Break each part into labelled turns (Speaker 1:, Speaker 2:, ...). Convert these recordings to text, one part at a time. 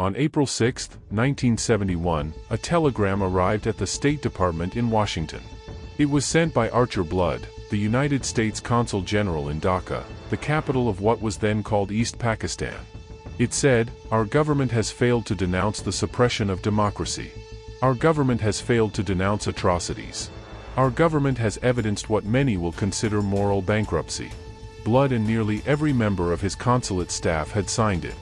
Speaker 1: On April 6, 1971, a telegram arrived at the State Department in Washington. It was sent by Archer Blood, the United States Consul General in Dhaka, the capital of what was then called East Pakistan. It said, "Our government has failed to denounce the suppression of democracy. Our government has failed to denounce atrocities. Our government has evidenced what many will consider moral bankruptcy." Blood and nearly every member of his consulate staff had signed it.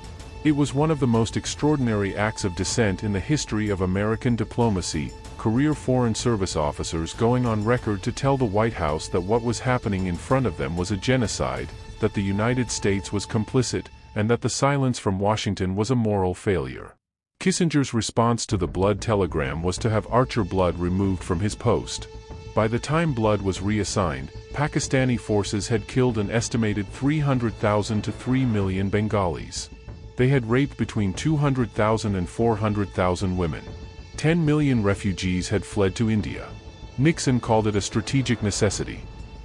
Speaker 1: It was one of the most extraordinary acts of dissent in the history of American diplomacy, career Foreign Service officers going on record to tell the White House that what was happening in front of them was a genocide, that the United States was complicit, and that the silence from Washington was a moral failure. Kissinger's response to the Blood telegram was to have Archer Blood removed from his post. By the time Blood was reassigned, Pakistani forces had killed an estimated 300,000 to 3 million Bengalis. They had raped between 200,000 and 400,000 women. 10 million refugees had fled to India. Nixon called it a strategic necessity.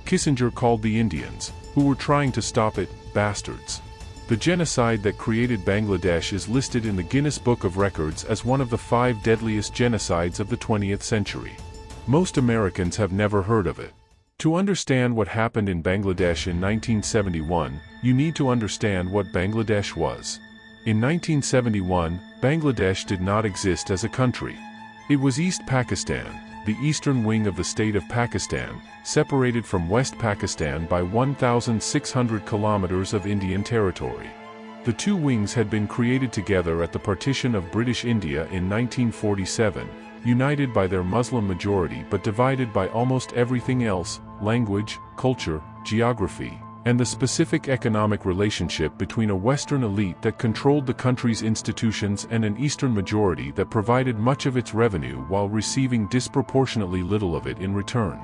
Speaker 1: Kissinger called the Indians, who were trying to stop it, bastards. The genocide that created Bangladesh is listed in the Guinness Book of Records as one of the 5 deadliest genocides of the 20th century. Most Americans have never heard of it. To understand what happened in Bangladesh in 1971, you need to understand what Bangladesh was. In 1971, Bangladesh did not exist as a country. It was East Pakistan, the eastern wing of the state of Pakistan, separated from West Pakistan by 1,600 kilometers of Indian territory. The two wings had been created together at the partition of British India in 1947, united by their Muslim majority but divided by almost everything else: language, culture, geography, and the specific economic relationship between a Western elite that controlled the country's institutions and an Eastern majority that provided much of its revenue while receiving disproportionately little of it in return.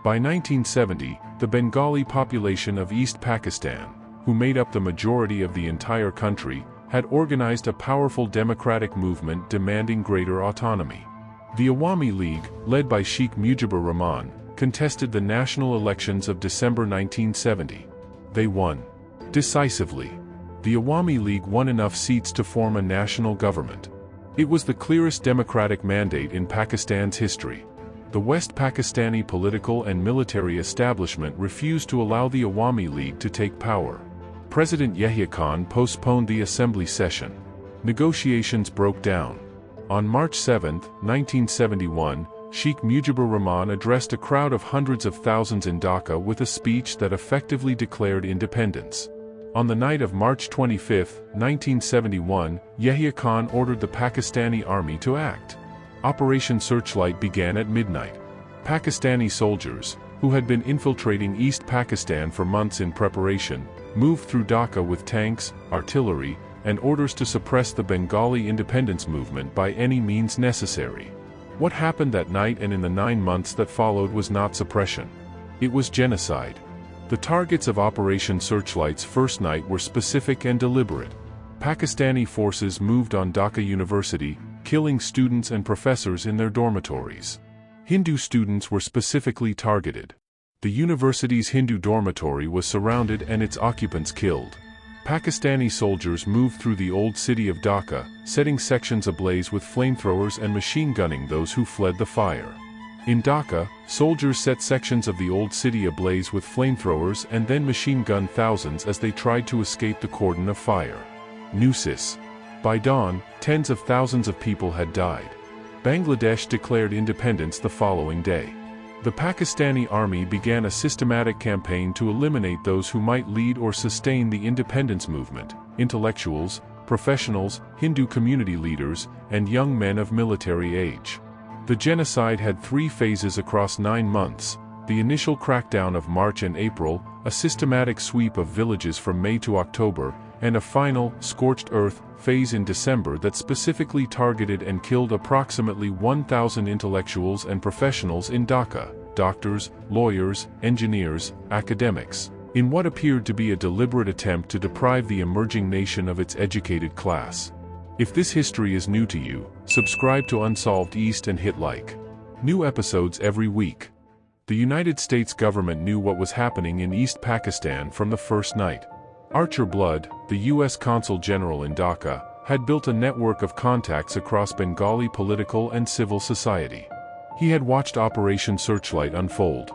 Speaker 1: By 1970, the Bengali population of East Pakistan, who made up the majority of the entire country, had organized a powerful democratic movement demanding greater autonomy. The Awami League, led by Sheikh Mujibur Rahman, contested the national elections of December 1970. They won decisively. The Awami League won enough seats to form a national government. It was the clearest democratic mandate in Pakistan's history. The West Pakistani political and military establishment refused to allow the Awami League to take power. President Yahya Khan postponed the assembly session. Negotiations broke down. On March 7, 1971, Sheikh Mujibur Rahman addressed a crowd of hundreds of thousands in Dhaka with a speech that effectively declared independence. On the night of March 25, 1971, Yahya Khan ordered the Pakistani army to act. Operation Searchlight began at midnight. Pakistani soldiers, who had been infiltrating East Pakistan for months in preparation, moved through Dhaka with tanks, artillery, and orders to suppress the Bengali independence movement by any means necessary. What happened that night and in the 9 months that followed was not suppression. It was genocide. The targets of Operation Searchlight's first night were specific and deliberate. Pakistani forces moved on Dhaka University, killing students and professors in their dormitories. Hindu students were specifically targeted. The university's Hindu dormitory was surrounded and its occupants killed. Pakistani soldiers moved through the old city of Dhaka, setting sections ablaze with flamethrowers and machine gunning those who fled the fire. In Dhaka, soldiers set sections of the old city ablaze with flamethrowers and then machine gunned thousands as they tried to escape the cordon of fire. Nusis. By dawn, tens of thousands of people had died. Bangladesh declared independence the following day. The Pakistani army began a systematic campaign to eliminate those who might lead or sustain the independence movement: intellectuals, professionals, Hindu community leaders, and young men of military age. The genocide had 3 phases across 9 months: the initial crackdown of March and April, a systematic sweep of villages from May to October, and a final, scorched earth, phase in December that specifically targeted and killed approximately 1,000 intellectuals and professionals in Dhaka: doctors, lawyers, engineers, academics, in what appeared to be a deliberate attempt to deprive the emerging nation of its educated class. If this history is new to you, subscribe to Unsolved East and hit like. New episodes every week. The United States government knew what was happening in East Pakistan from the first night. Archer Blood, the U.S. Consul General in Dhaka, had built a network of contacts across Bengali political and civil society. He had watched Operation Searchlight unfold.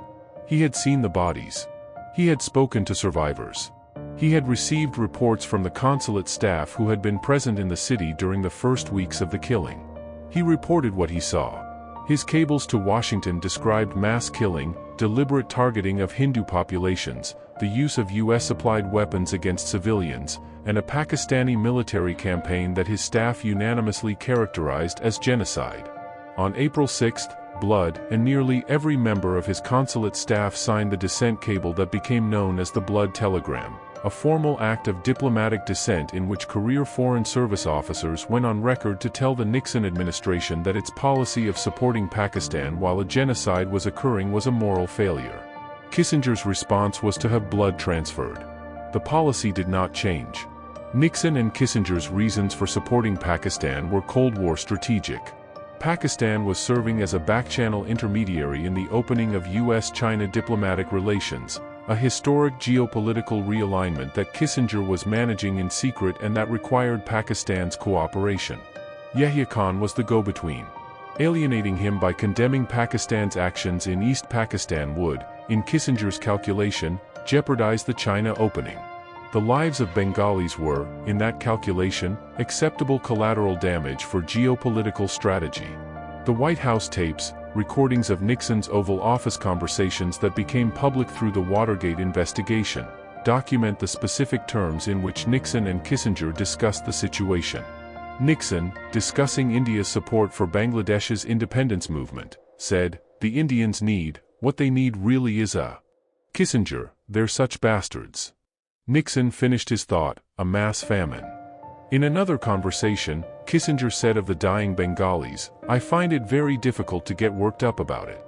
Speaker 1: He had seen the bodies. He had spoken to survivors. He had received reports from the consulate staff who had been present in the city during the first weeks of the killing. He reported what he saw. His cables to Washington described mass killing, deliberate targeting of Hindu populations, the use of US-supplied weapons against civilians, and a Pakistani military campaign that his staff unanimously characterized as genocide. On April 6, Blood and nearly every member of his consulate staff signed the dissent cable that became known as the Blood Telegram, a formal act of diplomatic dissent in which career Foreign Service officers went on record to tell the Nixon administration that its policy of supporting Pakistan while a genocide was occurring was a moral failure. Kissinger's response was to have blood transferred. The policy did not change. Nixon and Kissinger's reasons for supporting Pakistan were Cold War strategic. Pakistan was serving as a back-channel intermediary in the opening of US-China diplomatic relations, a historic geopolitical realignment that Kissinger was managing in secret and that required Pakistan's cooperation. Yahya Khan was the go-between. Alienating him by condemning Pakistan's actions in East Pakistan would, in Kissinger's calculation, jeopardize the China opening. The lives of Bengalis were, in that calculation, acceptable collateral damage for geopolitical strategy. The White House tapes, recordings of Nixon's Oval Office conversations that became public through the Watergate investigation, document the specific terms in which Nixon and Kissinger discussed the situation. Nixon, discussing India's support for Bangladesh's independence movement, said, "The Indians need, what they need really is a Kissinger, they're such bastards." Nixon finished his thought, a mass famine. In another conversation, Kissinger said of the dying Bengalis, "I find it very difficult to get worked up about it."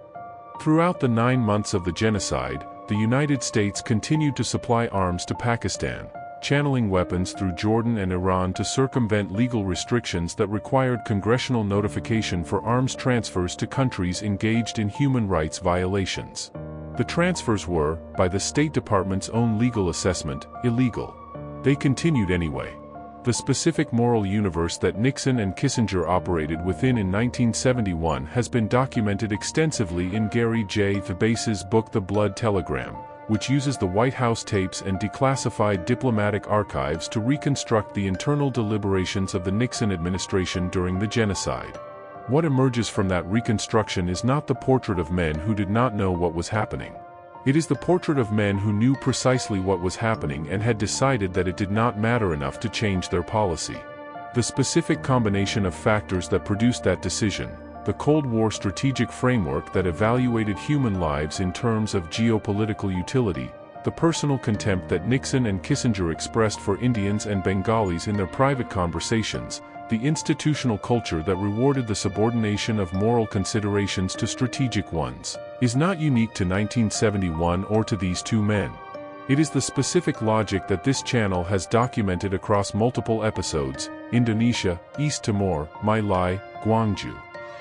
Speaker 1: Throughout the 9 months of the genocide, the United States continued to supply arms to Pakistan, channeling weapons through Jordan and Iran to circumvent legal restrictions that required congressional notification for arms transfers to countries engaged in human rights violations. The transfers were, by the State Department's own legal assessment, illegal. They continued anyway. The specific moral universe that Nixon and Kissinger operated within in 1971 has been documented extensively in Gary J. Thabase's book The Blood Telegram, which uses the White House tapes and declassified diplomatic archives to reconstruct the internal deliberations of the Nixon administration during the genocide. What emerges from that reconstruction is not the portrait of men who did not know what was happening. It is the portrait of men who knew precisely what was happening and had decided that it did not matter enough to change their policy. The specific combination of factors that produced that decision, the Cold War strategic framework that evaluated human lives in terms of geopolitical utility, the personal contempt that Nixon and Kissinger expressed for Indians and Bengalis in their private conversations, the institutional culture that rewarded the subordination of moral considerations to strategic ones, is not unique to 1971 or to these two men. It is the specific logic that this channel has documented across multiple episodes: Indonesia, East Timor, My Lai, Gwangju.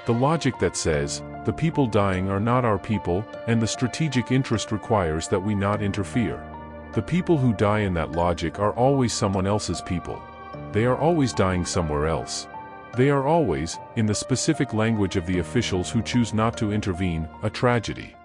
Speaker 1: The logic that says, the people dying are not our people, and the strategic interest requires that we not interfere. The people who die in that logic are always someone else's people. They are always dying somewhere else. They are always, in the specific language of the officials who choose not to intervene, a tragedy.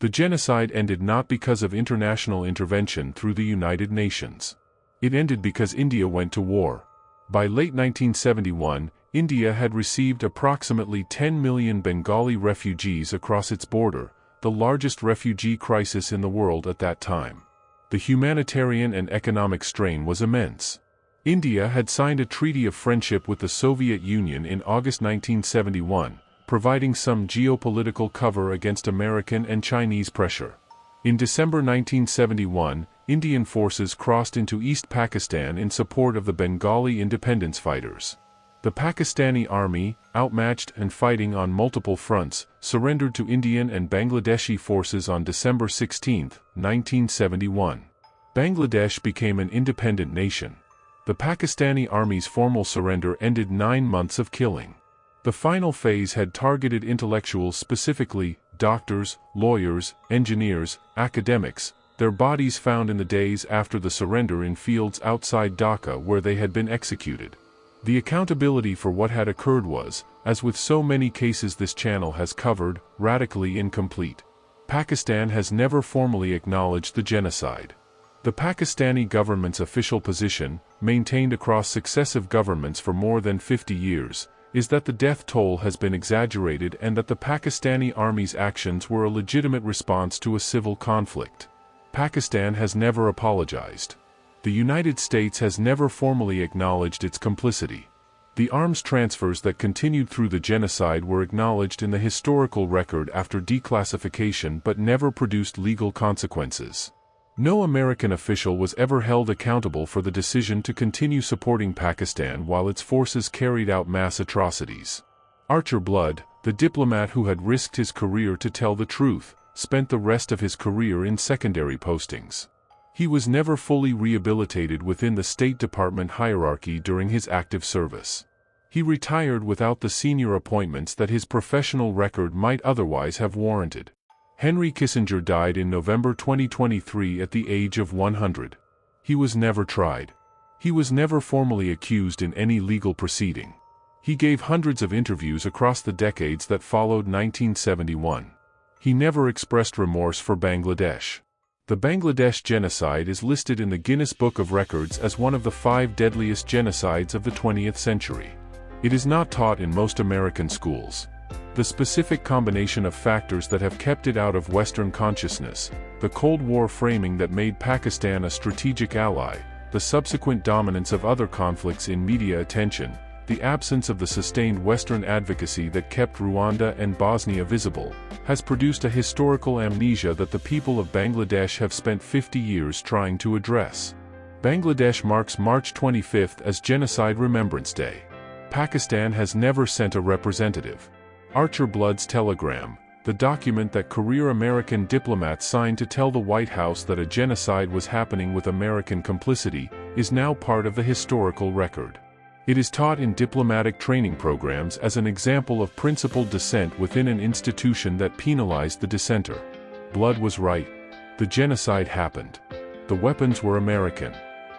Speaker 1: The genocide ended not because of international intervention through the United Nations. It ended because India went to war. By late 1971, India had received approximately 10 million Bengali refugees across its border, the largest refugee crisis in the world at that time. The humanitarian and economic strain was immense. India had signed a treaty of friendship with the Soviet Union in August 1971, providing some geopolitical cover against American and Chinese pressure. In December 1971, Indian forces crossed into East Pakistan in support of the Bengali independence fighters. The Pakistani army, outmatched and fighting on multiple fronts, surrendered to Indian and Bangladeshi forces on December 16, 1971. Bangladesh became an independent nation. The Pakistani army's formal surrender ended 9 months of killing. The final phase had targeted intellectuals, specifically doctors, lawyers, engineers, academics, their bodies found in the days after the surrender in fields outside Dhaka where they had been executed. The accountability for what had occurred was, as with so many cases this channel has covered, radically incomplete. Pakistan has never formally acknowledged the genocide. The Pakistani government's official position, maintained across successive governments for more than 50 years, is that the death toll has been exaggerated and that the Pakistani army's actions were a legitimate response to a civil conflict. Pakistan has never apologized. The United States has never formally acknowledged its complicity. The arms transfers that continued through the genocide were acknowledged in the historical record after declassification but never produced legal consequences. No American official was ever held accountable for the decision to continue supporting Pakistan while its forces carried out mass atrocities. Archer Blood, the diplomat who had risked his career to tell the truth, spent the rest of his career in secondary postings. He was never fully rehabilitated within the State Department hierarchy during his active service. He retired without the senior appointments that his professional record might otherwise have warranted. Henry Kissinger died in November 2023 at the age of 100. He was never tried. He was never formally accused in any legal proceeding. He gave hundreds of interviews across the decades that followed 1971. He never expressed remorse for Bangladesh. The Bangladesh genocide is listed in the Guinness Book of Records as one of the 5 deadliest genocides of the 20th century. It is not taught in most American schools. The specific combination of factors that have kept it out of Western consciousness, the Cold War framing that made Pakistan a strategic ally, the subsequent dominance of other conflicts in media attention, the absence of the sustained Western advocacy that kept Rwanda and Bosnia visible, has produced a historical amnesia that the people of Bangladesh have spent 50 years trying to address. Bangladesh marks March 25 as Genocide Remembrance Day. Pakistan has never sent a representative. Archer Blood's telegram, the document that career American diplomats signed to tell the White House that a genocide was happening with American complicity, is now part of the historical record. It is taught in diplomatic training programs as an example of principled dissent within an institution that penalized the dissenter. Blood was right. The genocide happened. The weapons were American.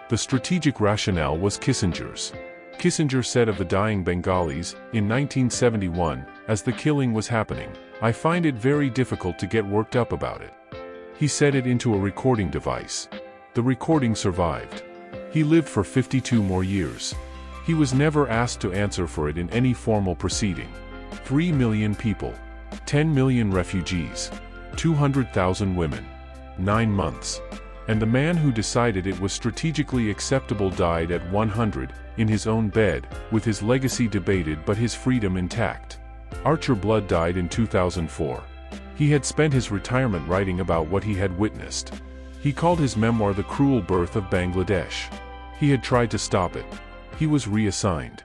Speaker 1: The strategic rationale was Kissinger's. Kissinger said of the dying Bengalis, in 1971, as the killing was happening, "I find it very difficult to get worked up about it." He set it into a recording device. The recording survived. He lived for 52 more years. He was never asked to answer for it in any formal proceeding. 3 million people. 10 million refugees. 200,000 women. 9 months. And the man who decided it was strategically acceptable died at 100, in his own bed, with his legacy debated but his freedom intact. Archer Blood died in 2004. He had spent his retirement writing about what he had witnessed. He called his memoir The Cruel Birth of Bangladesh. He had tried to stop it. He was reassigned.